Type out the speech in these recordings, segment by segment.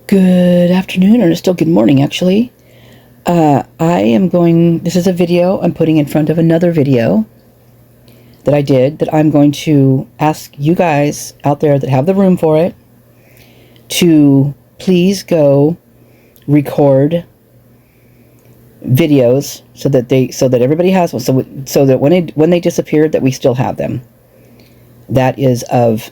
Good afternoon, or still good morning, actually. This is a video I'm putting in front of another video that I did that I'm going to ask you guys out there that have the room for it to please go record videos so that everybody has one, so that when they disappeared that we still have them. That is of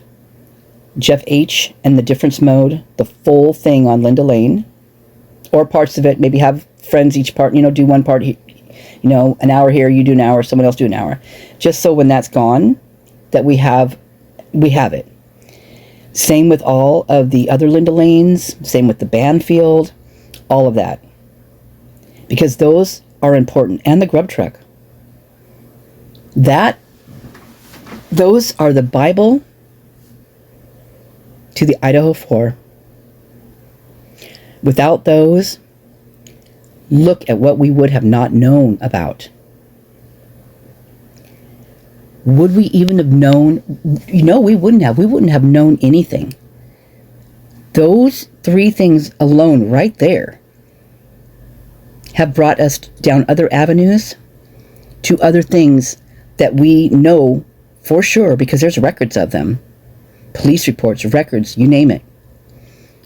Jeff H. and the difference mode, the full thing on Linda Lane, or parts of it. Maybe have friends each part, do one part, an hour here, you do an hour, someone else do an hour. Just so when that's gone, that we have it. Same with all of the other Linda Lanes, same with the Banfield, all of that. Because those are important. And the grub truck. Those are the Bible to the Idaho4. Without those, look at what we would have not known about. Would we even have known? We wouldn't have. We wouldn't have known anything. Those three things alone right there have brought us down other avenues to other things that we know for sure because there's records of them. Police reports, records, you name it,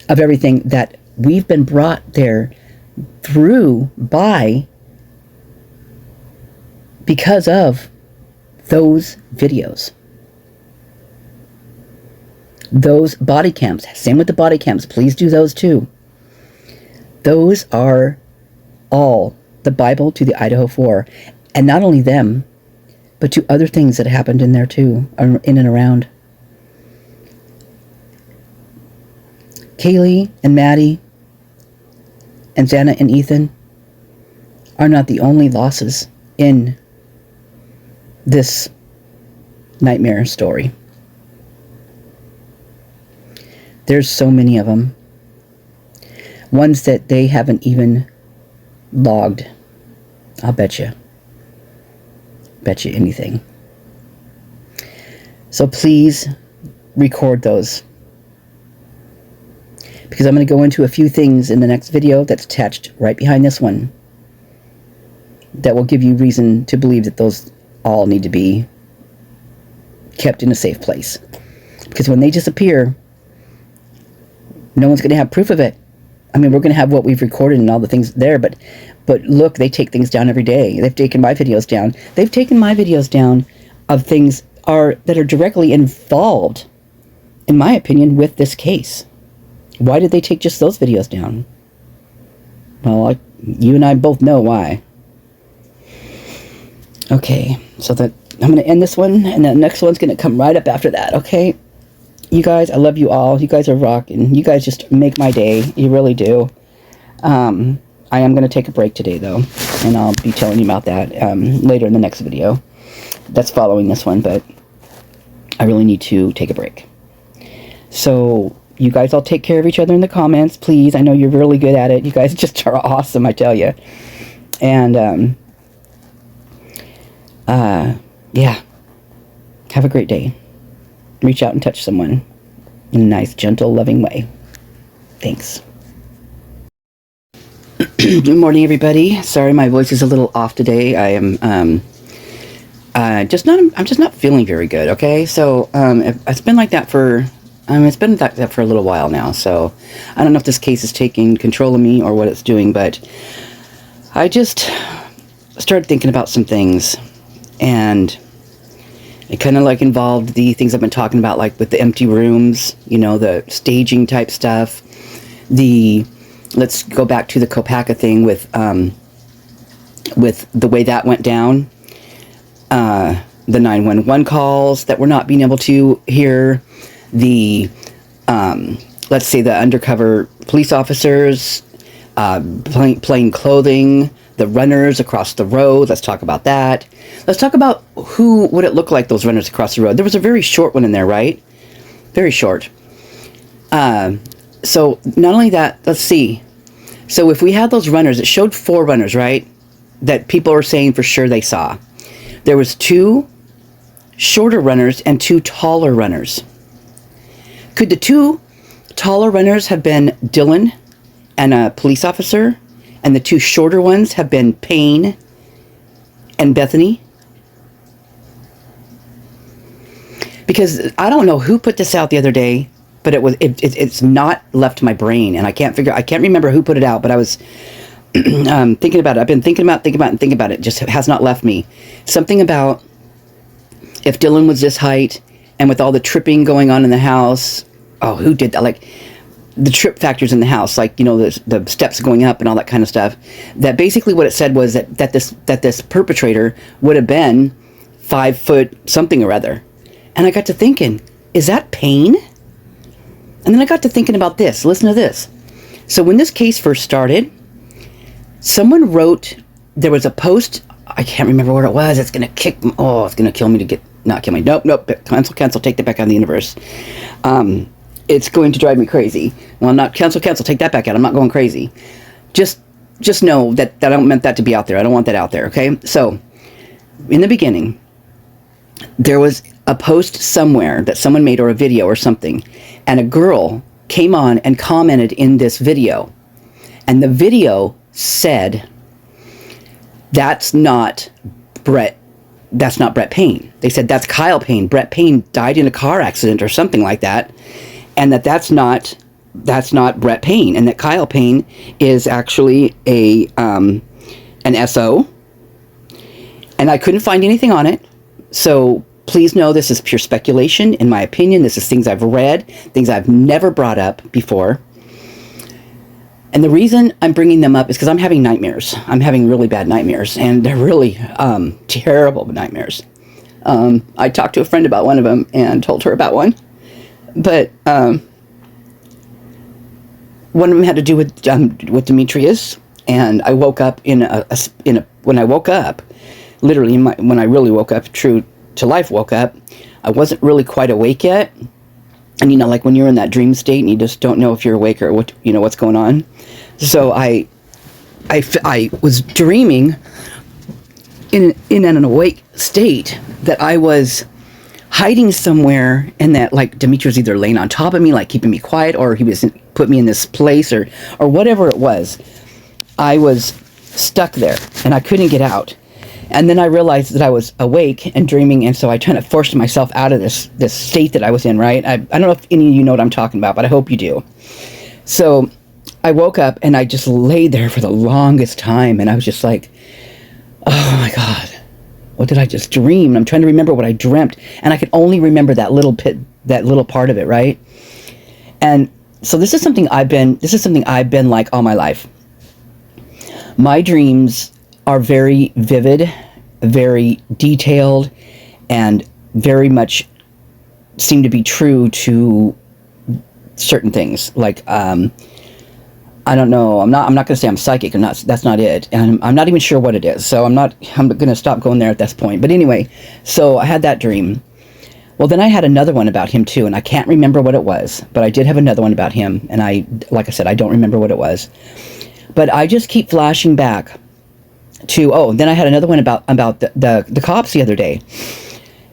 of everything that we've been brought there through because of those videos. Those body cams, same with the body cams, please do those too. Those are all the Bible to the Idaho4. And not only them, but to other things that happened in there too, in and around. Kaylee and Maddie and Xana and Ethan are not the only losses in this nightmare story. There's so many of them. Ones that they haven't even logged. I'll bet you. Bet you anything. So please record those. Because I'm going to go into a few things in the next video that's attached right behind this one that will give you reason to believe that those all need to be kept in a safe place. Because when they disappear, no one's going to have proof of it. I mean, we're going to have what we've recorded and all the things there, but look, they take things down every day. They've taken my videos down. They've taken my videos down of things that are directly involved, in my opinion, with this case. Why did they take just those videos down? Well, you and I both know why. Okay, so I'm going to end this one, and the next one's going to come right up after that, okay? You guys, I love you all. You guys are rocking. You guys just make my day. You really do. I am going to take a break today, though, and I'll be telling you about that later in the next video. That's following this one, but I really need to take a break. So you guys all take care of each other in the comments, please. I know you're really good at it. You guys just are awesome, I tell you. And, yeah. Have a great day. Reach out and touch someone in a nice, gentle, loving way. Thanks. Good morning, everybody. Sorry, my voice is a little off today. I am, I'm just not feeling very good, okay? So, it's been like that for... it's been like that for a little while now, so I don't know if this case is taking control of me or what it's doing, but I just started thinking about some things, and it kind of like involved the things I've been talking about, like with the empty rooms, the staging type stuff, let's go back to the Kopaka thing with the way that went down, the 911 calls that we're not being able to hear, the let's say the undercover police officers, plain clothing, the runners across the road. Let's talk about that. Let's talk about would it look like those runners across the road. There was a very short one in there, right? Very short. So not only that, let's see. So if we had those runners, it showed 4 runners, right? That people are saying for sure they saw. There was 2 shorter runners and 2 taller runners. Could the 2 taller runners have been Dylan and a police officer, and the 2 shorter ones have been Payne and Bethany. Because I don't know who put this out the other day, but it's not left my brain, and I can't remember who put it out, but I was thinking about it. I've been thinking about it. It just has not left me. Something about if Dylan was this height, and with all the tripping going on in the house, oh, who did that? Like the trip factors in the house, like, you know, the steps going up and all that kind of stuff. That basically what it said was that this perpetrator would have been 5 foot something or other. And I got to thinking, is that Payne? And then I got to thinking about this. Listen to this. So when this case first started, someone wrote, there was a post, I can't remember what it was. It's going to kill me to get, not kill me. Nope. Cancel, take that back out of the universe. It's going to drive me crazy. Well, not cancel, take that back out. I'm not going crazy. Just know that I don't meant that to be out there. I don't want that out there, okay? So, in the beginning, there was a post somewhere that someone made, or a video or something, and a girl came on and commented in this video. And the video said, that's not Brett Payne. They said, that's Kyle Payne. Brett Payne died in a car accident or something like that. And that's not Brett Payne. And that Kyle Payne is actually an SO. And I couldn't find anything on it. So please know this is pure speculation. In my opinion, this is things I've read, things I've never brought up before. And the reason I'm bringing them up is because I'm having nightmares. I'm having really bad nightmares, and they're really terrible nightmares. I talked to a friend about one of them and told her about one. But one of them had to do with Demetrius, and I woke up when I woke up, literally when I really woke up, true to life woke up, I wasn't really quite awake yet. And you know, like when you're in that dream state and you just don't know if you're awake or what, you know, what's going on. So I was dreaming in an awake state that I was hiding somewhere, and that like Dimitri was either laying on top of me, like keeping me quiet, or he was put me in this place, or whatever it was. I was stuck there and I couldn't get out. And then I realized that I was awake and dreaming, and so I kind of forced myself out of this state that I was in, right? I don't know if any of you know what I'm talking about, but I hope you do. So I woke up and I just laid there for the longest time, and I was just like, oh my God, what did I just dream? And I'm trying to remember what I dreamt, and I could only remember that little part of it, right? And so this is something I've been like all my life. My dreams are very vivid, very detailed, and very much seem to be true to certain things. Like, I don't know. I'm not going to say I'm psychic. That's not it. And I'm not even sure what it is. So I'm going to stop going there at this point. But anyway, so I had that dream. Well, then I had another one about him too, and I can't remember what it was, but I did have another one about him, and like I said, I don't remember what it was. But I just keep flashing back to, then I had another one about the cops the other day.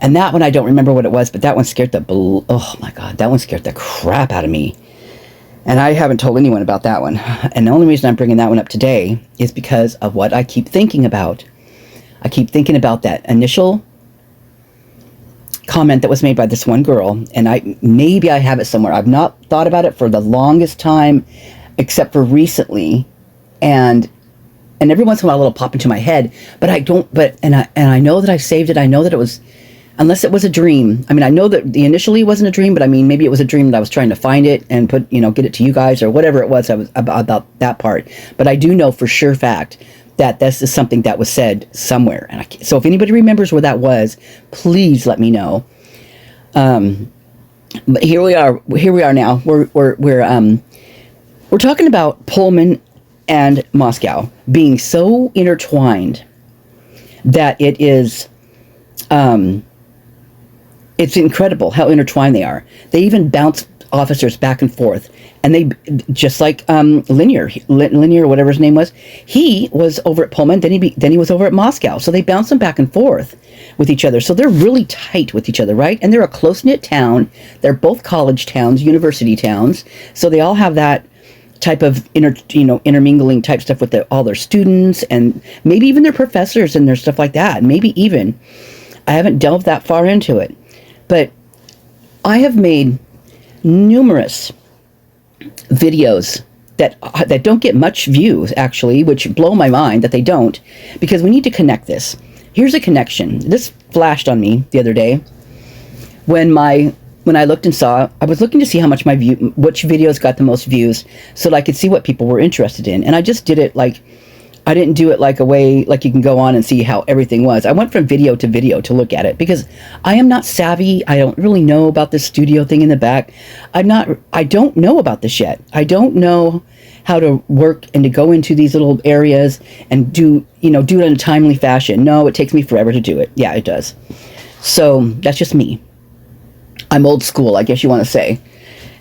And that one I don't remember what it was, but that one scared oh my God, that one scared the crap out of me. And I haven't told anyone about that one. And the only reason I'm bringing that one up today is because of what I keep thinking about. I keep thinking about that initial comment that was made by this one girl, and maybe I have it somewhere. I've not thought about it for the longest time, except for recently, and every once in a while it'll pop into my head, but I don't. And I know that I saved it. I know that it was, unless it was a dream. I mean, I know that initially it wasn't a dream, but I mean, maybe it was a dream that I was trying to find it and get it to you guys or whatever it was. I was about that part. But I do know for sure fact that this is something that was said somewhere. And so if anybody remembers where that was, please let me know. But here we are now. We're talking about Pullman and Moscow being so intertwined that it is, it's incredible how intertwined they are. They even bounce officers back and forth, and they just like Linear, whatever his name was. He was over at Pullman, then he was over at Moscow. So they bounce them back and forth with each other. So they're really tight with each other, right? And they're a close-knit town. They're both college towns, university towns. So they all have that type of intermingling type stuff with all their students, and maybe even their professors and their stuff like that. Maybe even, I haven't delved that far into it, but I have made numerous videos that don't get much views, actually, which blow my mind that they don't, because we need to connect this. Here's a connection. This flashed on me the other day when I looked and saw, I was looking to see how much which videos got the most views so that I could see what people were interested in. And I just did it like, I didn't do it like a way, like you can go on and see how everything was. I went from video to look at it because I am not savvy. I don't really know about this studio thing in the back. I don't know about this yet. I don't know how to work and to go into these little areas and do it in a timely fashion. No, it takes me forever to do it. Yeah, it does. So that's just me. I'm old school, I guess you want to say.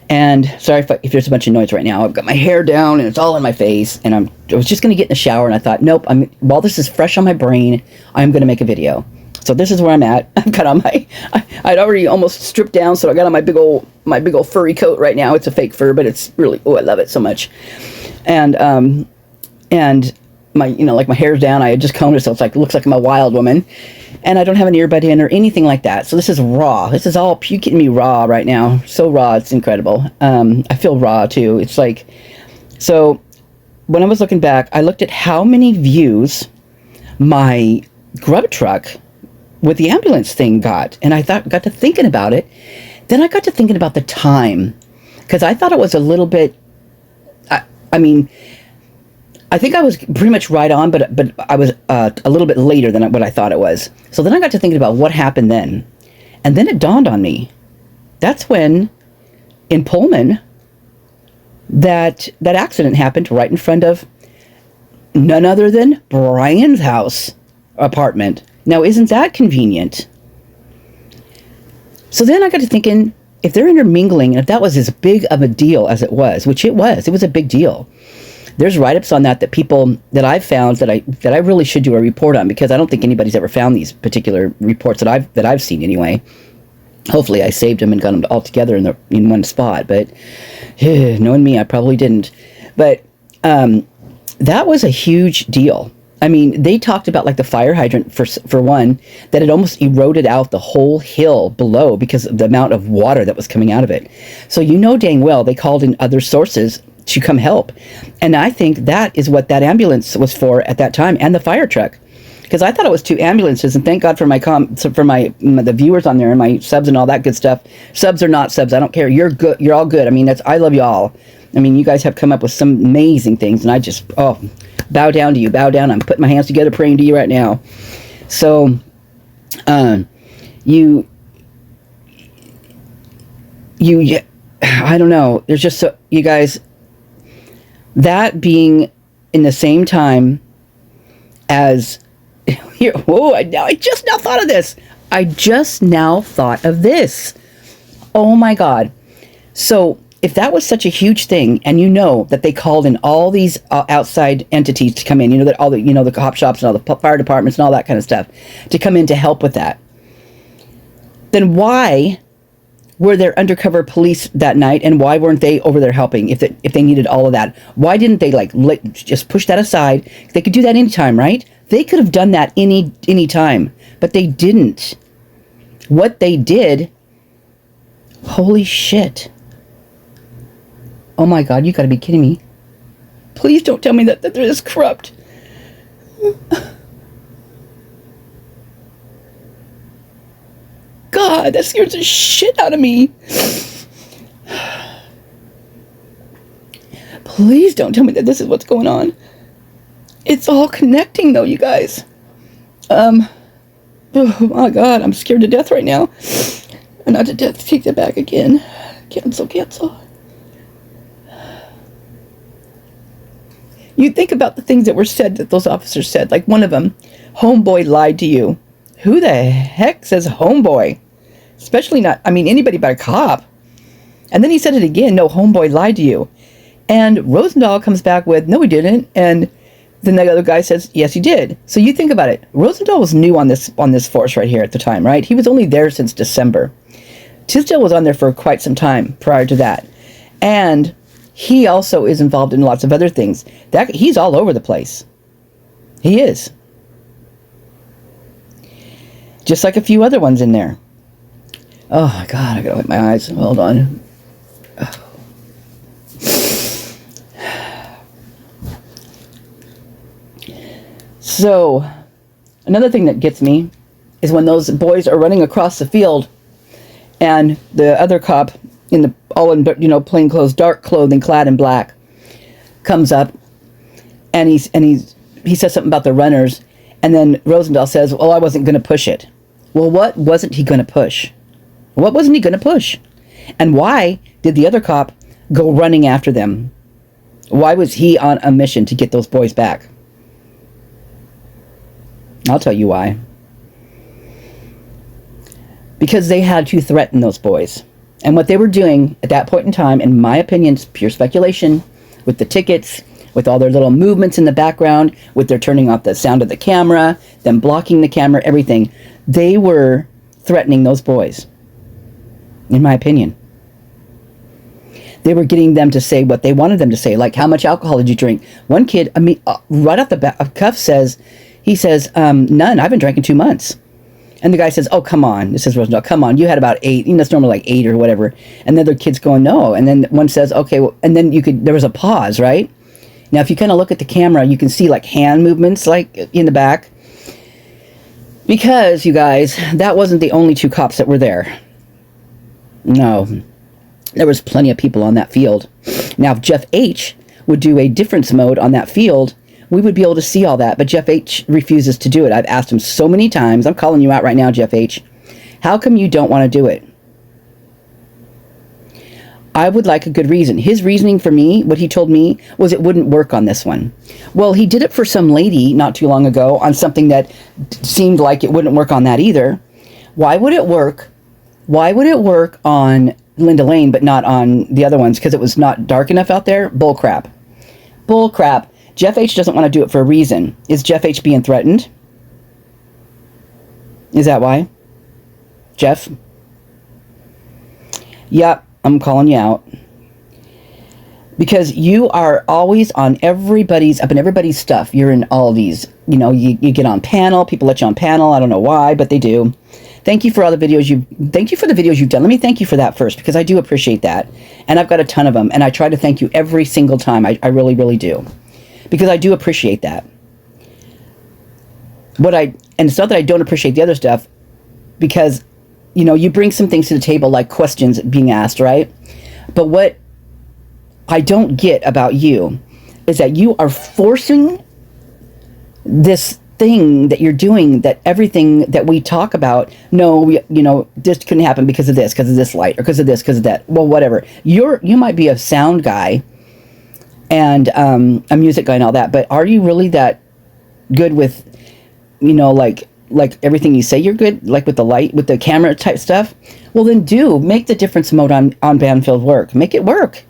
And sorry if there's a bunch of noise right now. I've got my hair down and it's all in my face, and I was just going to get in the shower, and I thought, nope, while this is fresh on my brain, I'm going to make a video. So this is where I'm at. I've got on I'd already almost stripped down, so I got on my big old furry coat right now. It's a fake fur, but it's really, I love it so much. And my, like my hair's down. I had just combed it, so it's like, looks like I'm a wild woman. And I don't have an earbud in or anything like that. So this is raw. This is all, you getting me raw right now. So raw, it's incredible. I feel raw too. It's like, so when I was looking back, I looked at how many views my grub truck with the ambulance thing got. And I got to thinking about it. Then I got to thinking about the time. Because I thought it was a little bit, I think I was pretty much right on, but I was a little bit later than what I thought it was. So then I got to thinking about what happened then. And then it dawned on me. That's when, in Pullman, that accident happened right in front of none other than Brian's house apartment. Now, isn't that convenient? So then I got to thinking, if they're intermingling, and if that was as big of a deal as it was, which it was a big deal. There's write-ups on that people that I've found that I really should do a report on, because I don't think anybody's ever found these particular reports that I've seen anyway. Hopefully I saved them and got them all together in one spot, but knowing me, I probably didn't. But that was a huge deal. I mean, they talked about like the fire hydrant for one, that it almost eroded out the whole hill below because of the amount of water that was coming out of it. So dang well they called in other sources to come help. And I think that is what that ambulance was for at that time, and the fire truck. Because I thought it was two ambulances, and thank God for the viewers on there and my subs and all that good stuff. Subs or not subs, I don't care. You're good. You're all good. I mean, I love you all. I mean, you guys have come up with some amazing things, and I just, bow down to you. Bow down. I'm putting my hands together praying to you right now. So, I don't know. There's just so, you guys, that being in the same time as here. Whoa! I just now thought of this. Oh my God! So if that was such a huge thing, and that they called in all these outside entities to come in, that all the the cop shops and all the fire departments and all that kind of stuff to come in to help with that, then why were there undercover police that night, and why weren't they over there helping if they needed all of that? Why didn't they just push that aside? They could do that anytime, right? They could have done that any time, but they didn't. What they did, holy shit. Oh my God, you gotta be kidding me. Please don't tell me that they're this corrupt. God, that scares the shit out of me. Please don't tell me that this is what's going on. It's all connecting though, you guys. Oh my God, I'm scared to death right now. And not to death, take that back again. Cancel. You think about the things that were said, that those officers said. Like one of them, homeboy lied to you. Who the heck says homeboy? Especially not, anybody but a cop. And then he said it again, no, homeboy lied to you. And Rosendahl comes back with, no, he didn't. And then the other guy says, yes, he did. So you think about it. Rosendahl was new on this force right here at the time, right? He was only there since December. Tisdale was on there for quite some time prior to that. And he also is involved in lots of other things. He's all over the place. He is. Just like a few other ones in there. Oh, my God, I gotta wipe my eyes. Hold on. So, another thing that gets me is when those boys are running across the field and the other cop all in plain clothes, dark clothing, clad in black, comes up and he says something about the runners, and then Rosendahl says, "Well, I wasn't going to push it." Well, what wasn't he going to push? What wasn't he going to push? And why did the other cop go running after them? Why was he on a mission to get those boys back? I'll tell you why. Because they had to threaten those boys. And what they were doing at that point in time, in my opinion, it's pure speculation, with the tickets, with all their little movements in the background, with their turning off the sound of the camera, them blocking the camera, everything. They were threatening those boys, in my opinion. They were getting them to say what they wanted them to say, like, how much alcohol did you drink? One kid, right off the cuff says, none, I've been drinking 2 months. And the guy says, oh, come on. This is Rosendahl, come on, you had about 8. It's normally like 8 or whatever. And the other kid's going, no. And then one says, okay, well, and then there was a pause, right? Now, if you kind of look at the camera, you can see like hand movements like in the back. Because, you guys, that wasn't the only 2 cops that were there. No. There was plenty of people on that field. Now, if Jeff H. would do a difference mode on that field, we would be able to see all that, but Jeff H. refuses to do it. I've asked him so many times. I'm calling you out right now, Jeff H. How come you don't want to do it? I would like a good reason. His reasoning for me, what he told me, was it wouldn't work on this one. Well, he did it for some lady not too long ago on something that seemed like it wouldn't work on that either. Why would it work? Why would it work on Linda Lane but not on the other ones? Because it was not dark enough out there? Bull crap. Bull crap. Jeff H. doesn't want to do it for a reason. Is Jeff H. being threatened? Is that why? Jeff? Yep, I'm calling you out. Because you are always on everybody's stuff. You're in all these, you get on panel. People let you on panel. I don't know why, but they do. Thank you for all the videos thank you for the videos you've done. Let me thank you for that first, because I do appreciate that. And I've got a ton of them. And I try to thank you every single time. I really, really do. Because I do appreciate that. And it's not that I don't appreciate the other stuff, because, you bring some things to the table, like questions being asked, right? But what I don't get about you is that you are forcing this thing that you're doing, that everything that we talk about, this couldn't happen because of this light, or because of this, because of that. Well, whatever. You might be a sound guy and a music guy and all that, but are you really that good with, like everything you say you're good, like with the light, with the camera type stuff? Well, then make the difference mode on Banfield work. Make it work.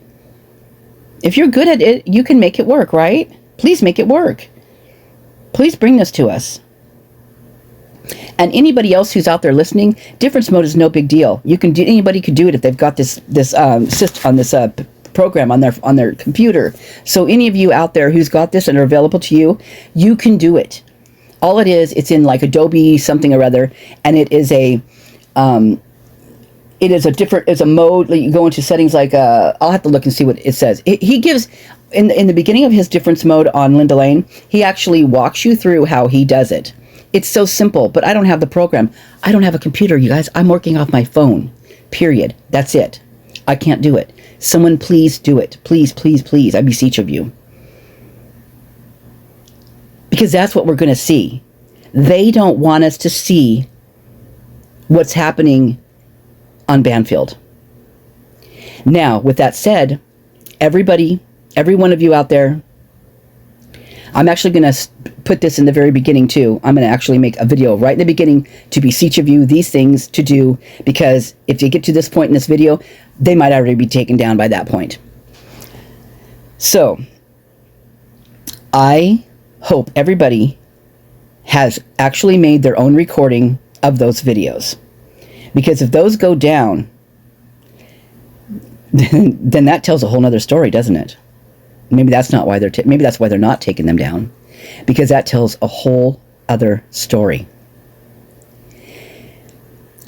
If you're good at it, you can make it work, right? Please make it work. Please bring this to us. And anybody else who's out there listening, difference mode is no big deal. Anybody could do it if they've got this program on their computer. So any of you out there who's got this and are available to you, you can do it. All it is, it's in like Adobe something or other, and it is a mode. Like, you go into settings, like I'll have to look and see what it says. He gives in the beginning of his difference mode on Linda Lane, he actually walks you through how he does it. It's so simple, but I don't have the program. I don't have a computer, you guys. I'm working off my phone. Period. That's it. I can't do it. Someone please do it. Please, please, please. I beseech of you. Because that's what we're going to see. They don't want us to see what's happening on Banfield. Now, with that said, every one of you out there, I'm actually going to put this in the very beginning too. I'm going to actually make a video right in the beginning to beseech of you these things to do, because if you get to this point in this video, they might already be taken down by that point. So, I hope everybody has actually made their own recording of those videos. Because if those go down, then that tells a whole nother story, doesn't it? Maybe that's not why maybe that's why they're not taking them down, because that tells a whole other story.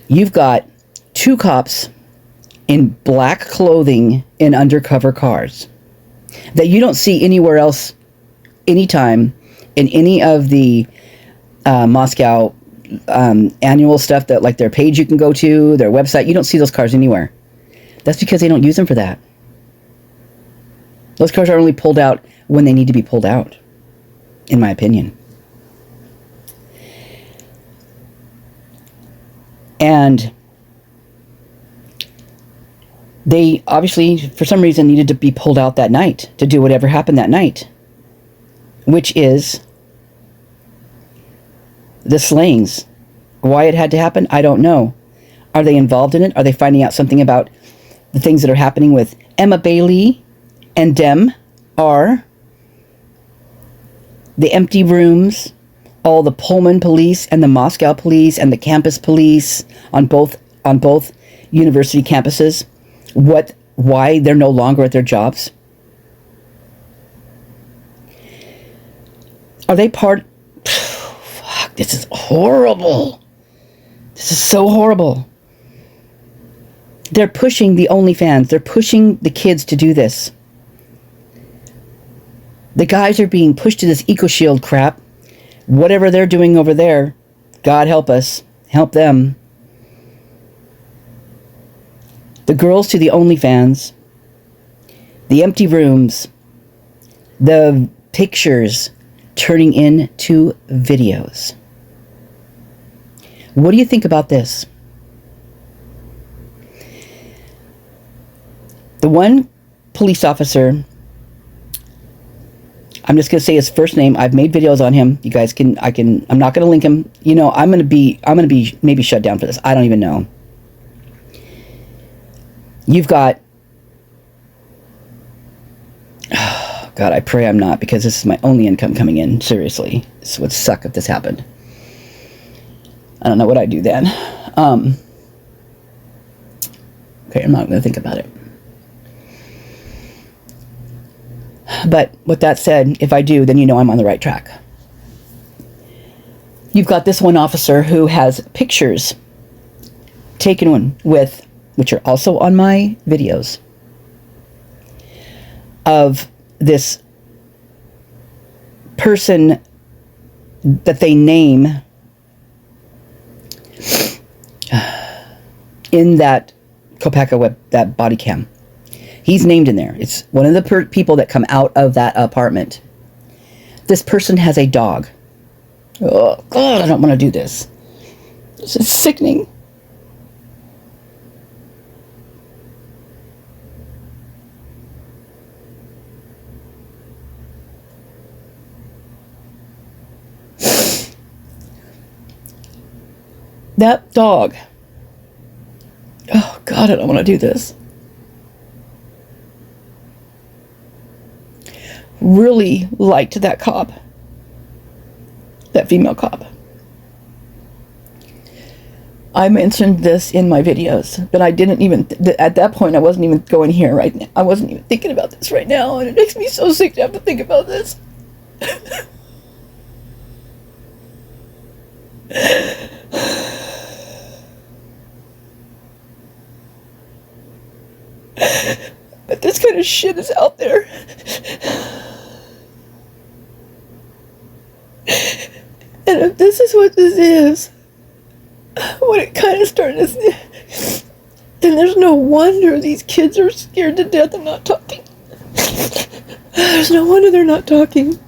You've got 2 cops in black clothing in undercover cars that you don't see anywhere else, anytime, in any of the Moscow annual stuff, that like their page you can go to, their website. You don't see those cars anywhere. That's because they don't use them for that. Those cars are only pulled out when they need to be pulled out, in my opinion. And they obviously, for some reason, needed to be pulled out that night to do whatever happened that night, which is the slayings. Why it had to happen, I don't know. Are they involved in it? Are they finding out something about the things that are happening with Emma Bailey and Dem? Are the empty rooms, all the Pullman police and the Moscow police and the campus police on both university campuses, why they're no longer at their jobs? Are they part... Fuck, this is horrible. This is so horrible. They're pushing the OnlyFans. They're pushing the kids to do this. The guys are being pushed to this EcoShield crap. Whatever they're doing over there, God help us. Help them. The girls to the OnlyFans. The empty rooms. The pictures turning into videos. What do you think about this? The one police officer, I'm just going to say his first name. I've made videos on him. You guys I'm not going to link him. You know, I'm going to be maybe shut down for this. I don't even know. You've got, oh God, I pray I'm not, because this is my only income coming in. Seriously, this would suck if this happened. I don't know what I'd do then. Okay, I'm not going to think about it. But with that said, if I do, then you know I'm on the right track. You've got this one officer who has pictures taken with, which are also on my videos, of this person that they name in that Kopaka that body cam. He's named in there. It's one of the people that come out of that apartment. This person has a dog. Oh, God, I don't want to do this. This is sickening. That dog. Oh, God, I don't want to do this. Really liked that cop. That female cop. I mentioned this in my videos, but I didn't even, at that point, I wasn't even going here right now. I wasn't even thinking about this right now, and it makes me so sick to have to think about this. But this kind of shit is out there. And if this is what this is, what it kind of started to, then there's no wonder these kids are scared to death and not talking. There's no wonder they're not talking.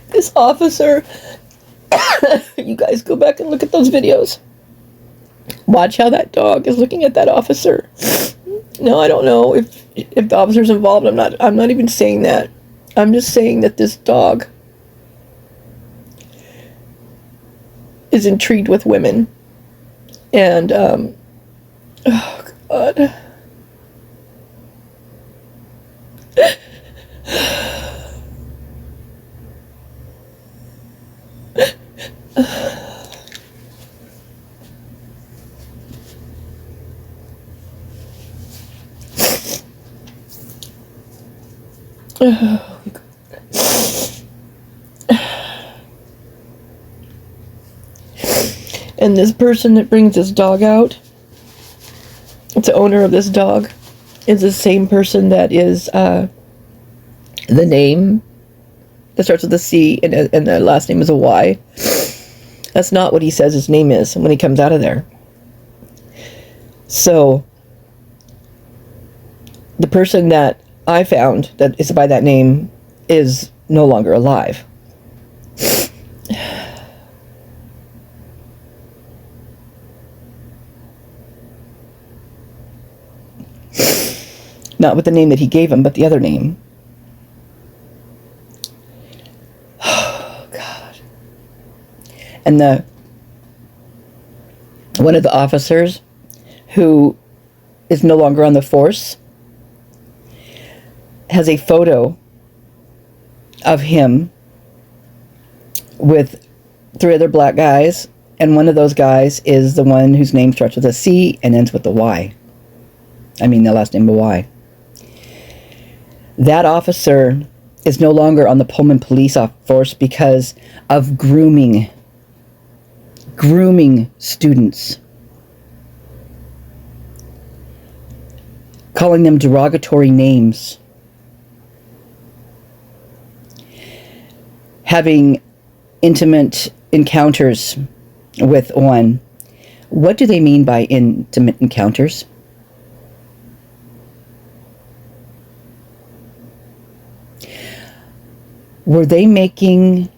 This officer You guys go back and look at those videos. Watch how that dog is looking at that officer. No, I don't know if the officer's involved. I'm not even saying that. I'm just saying that this dog is intrigued with women. And oh God. And this person that brings this dog out, the owner of this dog, is the same person that is the name that starts with a C and the last name is a Y. That's not what he says his name is when he comes out of there. So the person that I found that is by that name is no longer alive. Not with the name that he gave him, but the other name. Oh, God. And one of the officers who is no longer on the force has a photo of him with 3 other black guys, and one of those guys is the one whose name starts with a C and ends with a Y. I mean, the last name of Y. That officer is no longer on the Pullman police force because of grooming students, calling them derogatory names, having intimate encounters with one. What do they mean by intimate encounters? Were they making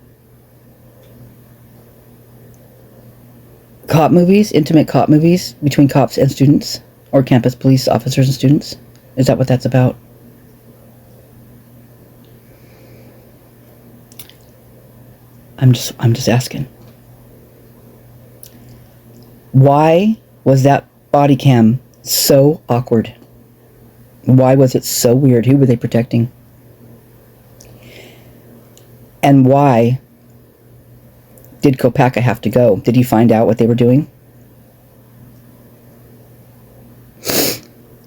cop movies, intimate cop movies between cops and students, or campus police officers and students? Is that what that's about? I'm just asking. Why was that body cam so awkward? Why was it so weird? Who were they protecting? And why did Kopaka have to go? Did he find out what they were doing?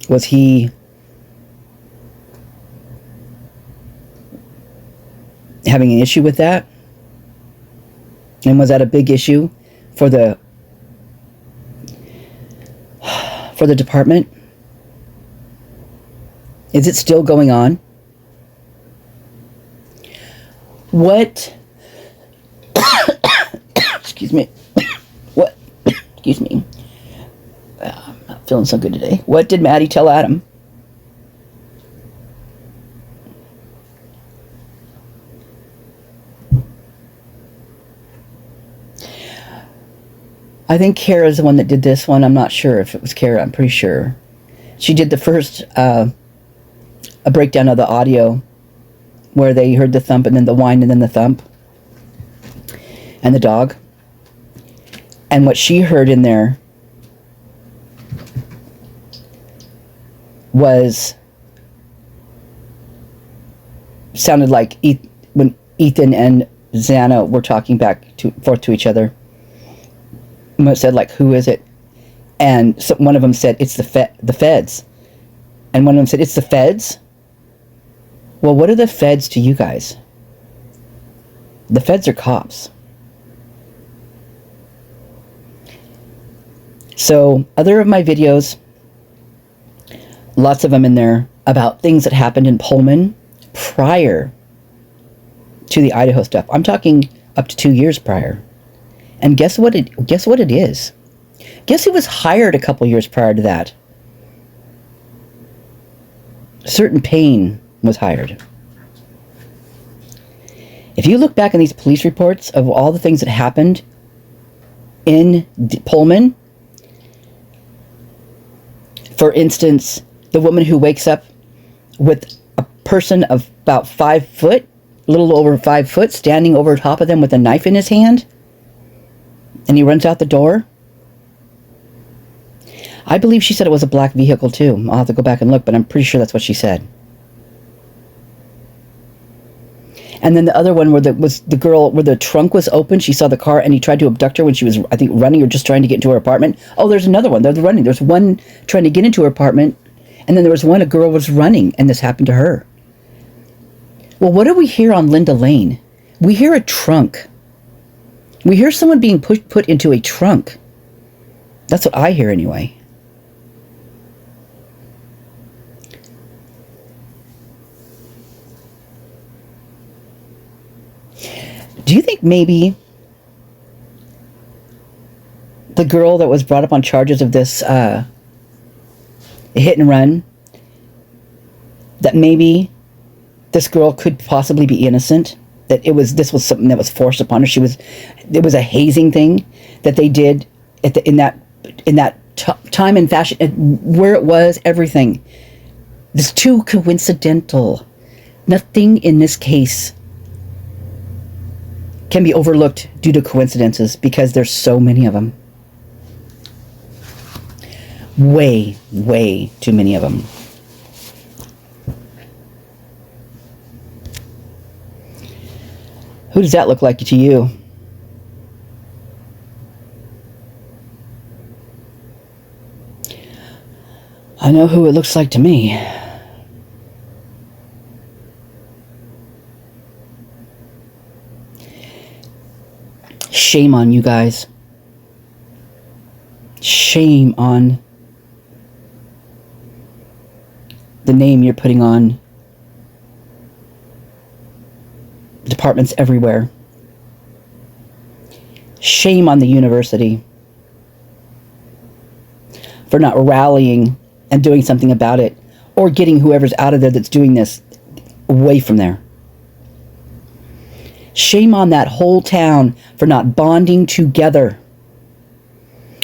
Was he having an issue with that? And was that a big issue for the department? Is it still going on? What, excuse me, what, excuse me, I'm not feeling so good today. What did Maddie tell Adam? I think Kara's the one that did this one. I'm not sure if it was Kara. I'm pretty sure. She did the first, a breakdown of the audio where they heard the thump and then the whine and then the thump and the dog. And what she heard in there sounded like when Ethan and Xana were talking back forth to each other. It said, like, who is it? And one of them said, it's the feds. And one of them said, it's the feds? Well, what are the feds to you guys? The feds are cops. So, other of my videos, lots of them in there, about things that happened in Pullman prior to the Idaho stuff. I'm talking up to 2 years prior. And guess what it is? Guess who was hired a couple years prior to that? Certain Payne was hired. If you look back in these police reports of all the things that happened in Pullman. For instance, the woman who wakes up with a person of about 5 foot, a little over 5 foot, standing over top of them with a knife in his hand, and he runs out the door. I believe she said it was a black vehicle too. I'll have to go back and look, but I'm pretty sure that's what she said. And then the other one where the girl where the trunk was open, she saw the car and he tried to abduct her when she was, I think, running or just trying to get into her apartment. Oh, there's another one. They're running. There's one trying to get into her apartment, and then there was one, a girl was running, and this happened to her. Well, what do we hear on Linda Lane? We hear a trunk. We hear someone being put into a trunk. That's what I hear anyway. Do you think maybe the girl that was brought up on charges of this hit and run, that maybe this girl could possibly be innocent? That this was something that was forced upon her. It was a hazing thing that they did in that time and fashion, where it was, everything. It's too coincidental. Nothing in this case can be overlooked due to coincidences, because there's so many of them. Way, way too many of them. Who does that look like to you? I know who it looks like to me. Shame on you guys. Shame on the name you're putting on departments everywhere. Shame on the university for not rallying and doing something about it, or getting whoever's out of there that's doing this away from there. Shame on that whole town for not bonding together.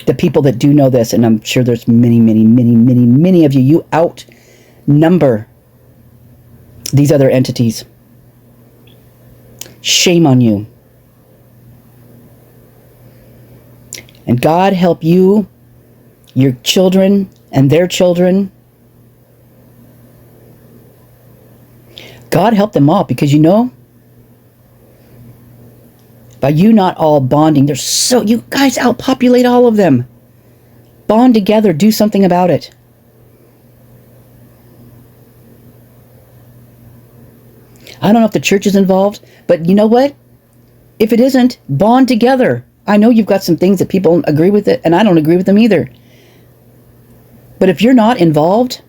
The people that do know this, and I'm sure there's many, many, many, many, many of you, you outnumber these other entities. Shame on you. And God help you, your children, and their children. God help them all, because by you not all bonding, you guys outpopulate all of them. Bond together, do something about it. I don't know if the church is involved, but you know what? If it isn't, bond together. I know you've got some things that people agree with it, and I don't agree with them either. But if you're not involved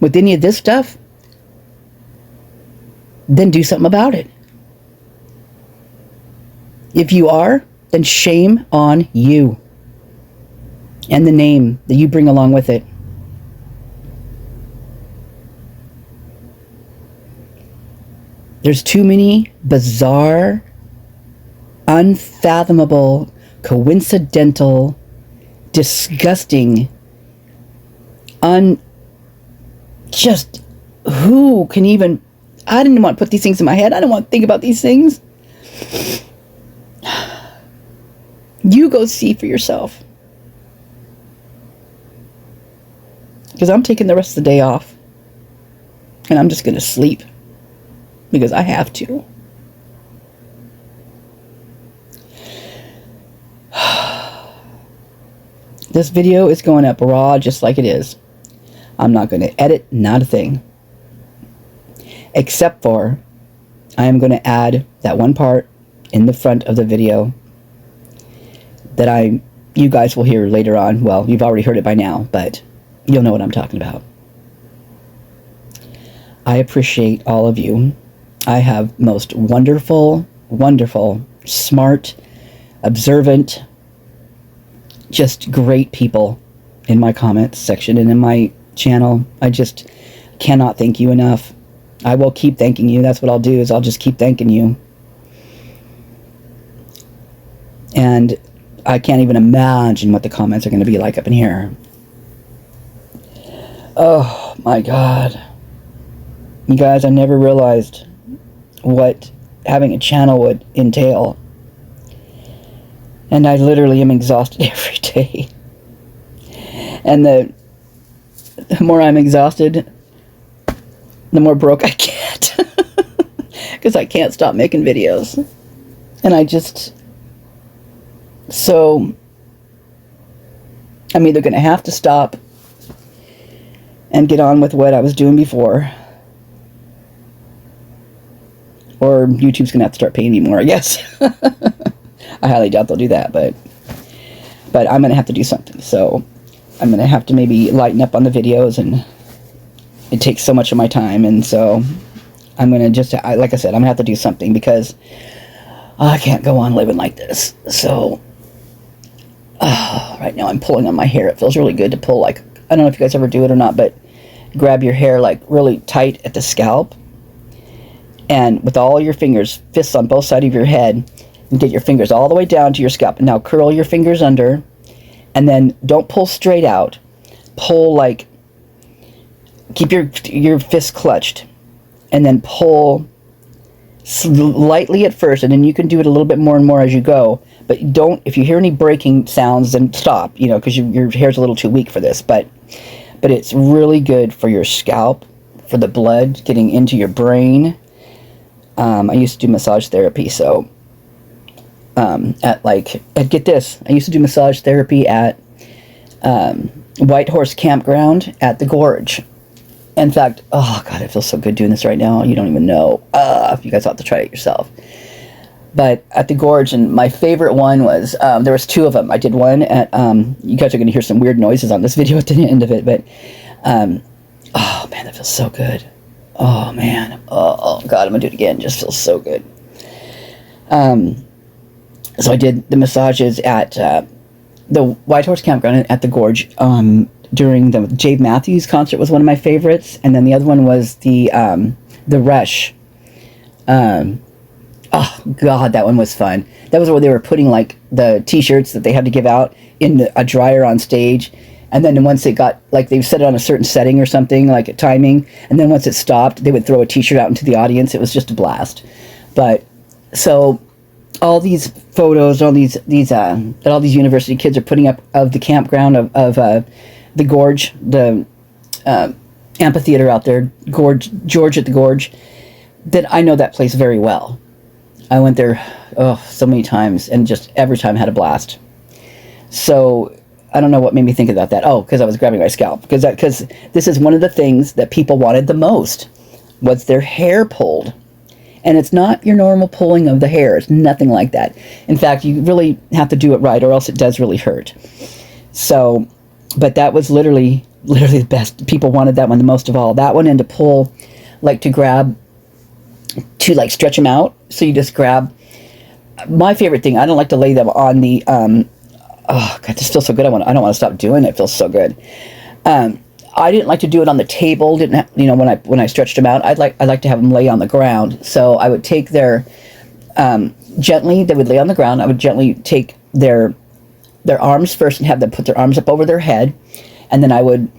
with any of this stuff, then do something about it. If you are, then shame on you and the name that you bring along with it. There's too many bizarre, unfathomable, coincidental, disgusting, just who can even... I didn't want to put these things in my head. I don't want to think about these things. You go see for yourself. Because I'm taking the rest of the day off. And I'm just going to sleep. Because I have to. This video is going up raw just like it is. I'm not going to edit, not a thing. Except for, I am going to add that one part in the front of the video that you guys will hear later on. Well, you've already heard it by now, but you'll know what I'm talking about. I appreciate all of you. I have most wonderful, wonderful, smart, observant, just great people in my comments section and in my channel. I just cannot thank you enough. I will keep thanking you. That's what I'll do, is I'll just keep thanking you. And I can't even imagine what the comments are going to be like up in here. Oh my God. You guys, I never realized what having a channel would entail. And I literally am exhausted every day. And the more I'm exhausted, the more broke I get. Because I can't stop making videos. And I just... So, I'm either going to have to stop and get on with what I was doing before, or YouTube's going to have to start paying me more, I guess. I highly doubt they'll do that, but I'm going to have to do something. So, I'm going to have to maybe lighten up on the videos, and it takes so much of my time, and so I'm going to just, like I said, I'm going to have to do something, because I can't go on living like this. So, right now I'm pulling on my hair. It feels really good to pull, like, I don't know if you guys ever do it or not, but grab your hair, like, really tight at the scalp, and with all your fingers, fists on both sides of your head, and get your fingers all the way down to your scalp. And now curl your fingers under, and then don't pull straight out. Pull, like, keep your fist clutched, and then pull lightly at first, and then you can do it a little bit more and more as you go. But don't, if you hear any breaking sounds, then stop, you know, because your hair's a little too weak for this. But it's really good for your scalp, for the blood getting into your brain. I used to do massage therapy, so get this, I used to do massage therapy at White Horse Campground at the Gorge. In fact, oh God, it feels so good doing this right now. You don't even know. If you guys have to try it yourself. But at the Gorge, and my favorite one was, there was two of them. I did one at, you guys are going to hear some weird noises on this video at the end of it, but, oh man, that feels so good. Oh man, oh God, I'm going to do it again. It just feels so good. So I did the massages at, the White Horse Campground at the Gorge, during the Dave Matthews concert was one of my favorites, and then the other one was the Rush. Oh God, that one was fun. That was where they were putting, like, the t-shirts that they had to give out in a dryer on stage, and then once it got, like, they set it on a certain setting or something, like a timing, and then once it stopped, they would throw a t-shirt out into the audience. It was just a blast. But so all these photos, all these that all these university kids are putting up of the campground of the Gorge, the amphitheater out there, George at the Gorge, that I know that place very well. I went there, so many times, and just every time had a blast. So I don't know what made me think about that. Oh, because I was grabbing my scalp. Because this is one of the things that people wanted the most, was their hair pulled. And it's not your normal pulling of the hair. It's nothing like that. In fact, you really have to do it right, or else it does really hurt. So, but that was literally the best. People wanted that one the most of all. That one, and to pull, like, to grab, to, like, stretch them out. So you just grab, my favorite thing, I don't like to lay them on the, oh God, this feels so good. I don't want to stop doing it. It feels so good. I didn't like to do it on the table. When I stretched them out, I like to have them lay on the ground. So I would take their, gently, they would lay on the ground. I would gently take their arms first and have them put their arms up over their head. And then I would,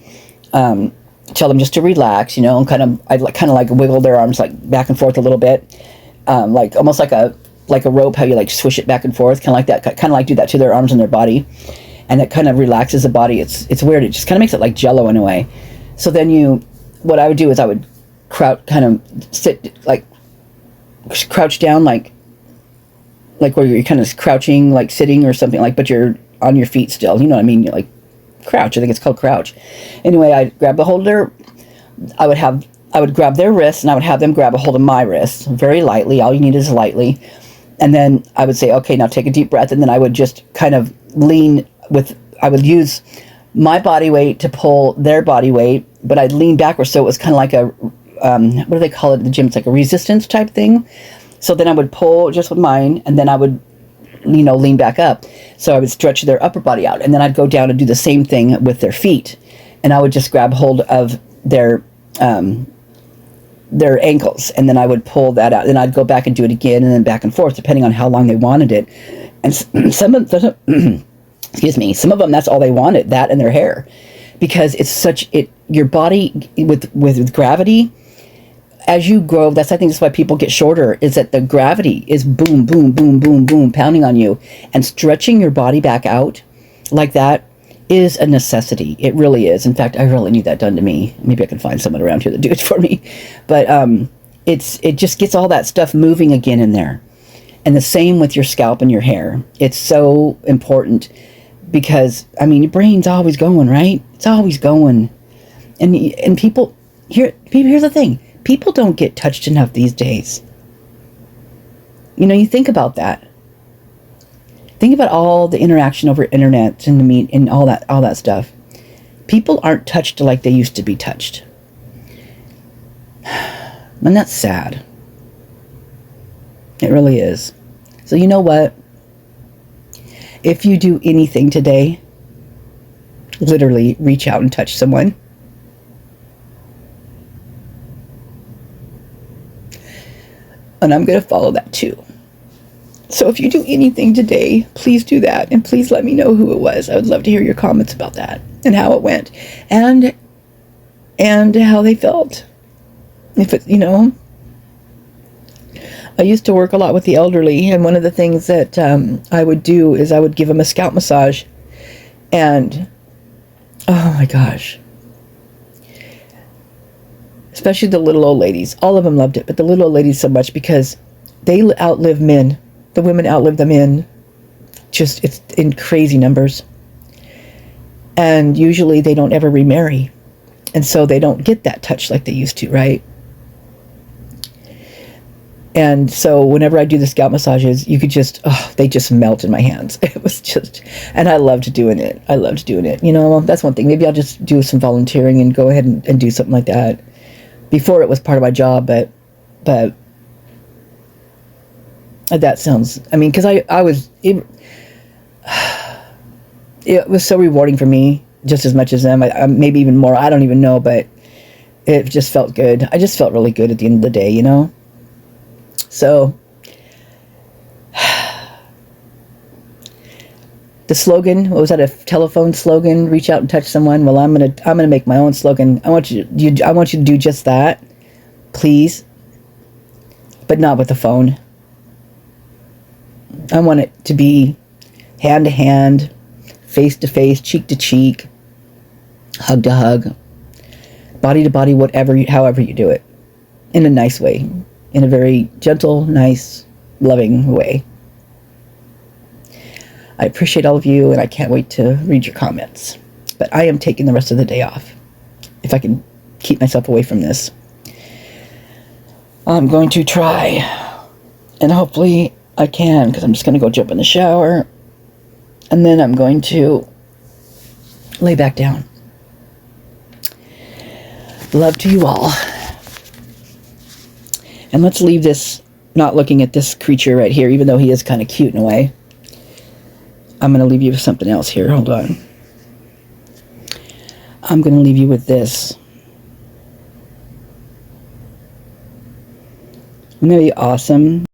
tell them just to relax, and I'd like wiggle their arms, like, back and forth a little bit. Like almost like a rope, how you, like, swish it back and forth, kind of like that, kind of like do that to their arms and their body, and that kind of relaxes the body. It's weird. It just kind of makes it like Jello in a way. So then what I would do is I would crouch down, like where you're kind of crouching, like sitting or something, like, but you're on your feet still. You know what I mean? You're like crouch. I think it's called crouch. Anyway, I'd grab a hold of their, I would grab their wrists, and I would have them grab a hold of my wrists very lightly. All you need is lightly. And then I would say, okay, now take a deep breath. And then I would just kind of I would use my body weight to pull their body weight, but I'd lean backwards. So it was kind of like a, what do they call it at the gym? It's like a resistance type thing. So then I would pull just with mine, and then I would, lean back up. So I would stretch their upper body out, and then I'd go down and do the same thing with their feet. And I would just grab hold of their ankles, and then I would pull that out. Then I'd go back and do it again, and then back and forth, depending on how long they wanted it. And some of them, excuse me, some of them, that's all they wanted, that and their hair, because it's such, your body with gravity, as you grow, I think that's why people get shorter, is that the gravity is boom, boom, boom, boom, boom, pounding on you, and stretching your body back out like that is a necessity. It really is. In fact, I really need that done to me. Maybe I can find someone around here to do it for me. But it just gets all that stuff moving again in there. And the same with your scalp and your hair. It's so important because, I mean, your brain's always going, right? It's always going. And people, here's the thing. People don't get touched enough these days. You know, you think about that. Think about all the interaction over internet and the meet and all that stuff. People aren't touched like they used to be touched. And that's sad. It really is. So you know what? If you do anything today, literally reach out and touch someone. And I'm going to follow that too. So if you do anything today, please do that. And please let me know who it was. I would love to hear your comments about that and how it went and how they felt. If it, you know, I used to work a lot with the elderly, and one of the things that I would do is I would give them a scalp massage. And oh my gosh, especially the little old ladies. All of them loved it, but the little old ladies so much because they outlive men. The women outlive the men. Just, it's in crazy numbers. And usually they don't ever remarry. And so they don't get that touch like they used to, right? And so whenever I do the scalp massages, you could just, they just melt in my hands. It was just, and I loved doing it. I loved doing it. You know, that's one thing. Maybe I'll just do some volunteering and go ahead and do something like that. Before it was part of my job, but that sounds, I mean, because I was, it was so rewarding for me, just as much as them, maybe even more, I don't even know, but it just felt good. I just felt really good at the end of the day, you know? So, the slogan, what was that, a telephone slogan, reach out and touch someone? Well, I'm gonna make my own slogan. I want you to do just that, please, but not with the phone. I want it to be hand to hand, face to face, cheek to cheek, hug to hug, body to body, however you do it, in a nice way, in a very gentle, nice, loving way. I appreciate all of you, and I can't wait to read your comments. But I am taking the rest of the day off, if I can keep myself away from this. I'm going to try, and hopefully I can, because I'm just going to go jump in the shower, and then I'm going to lay back down. Love to you all. And let's leave this, not looking at this creature right here, even though he is kind of cute in a way. I'm going to leave you with something else here. Hold on. I'm going to leave you with this. Isn't that awesome?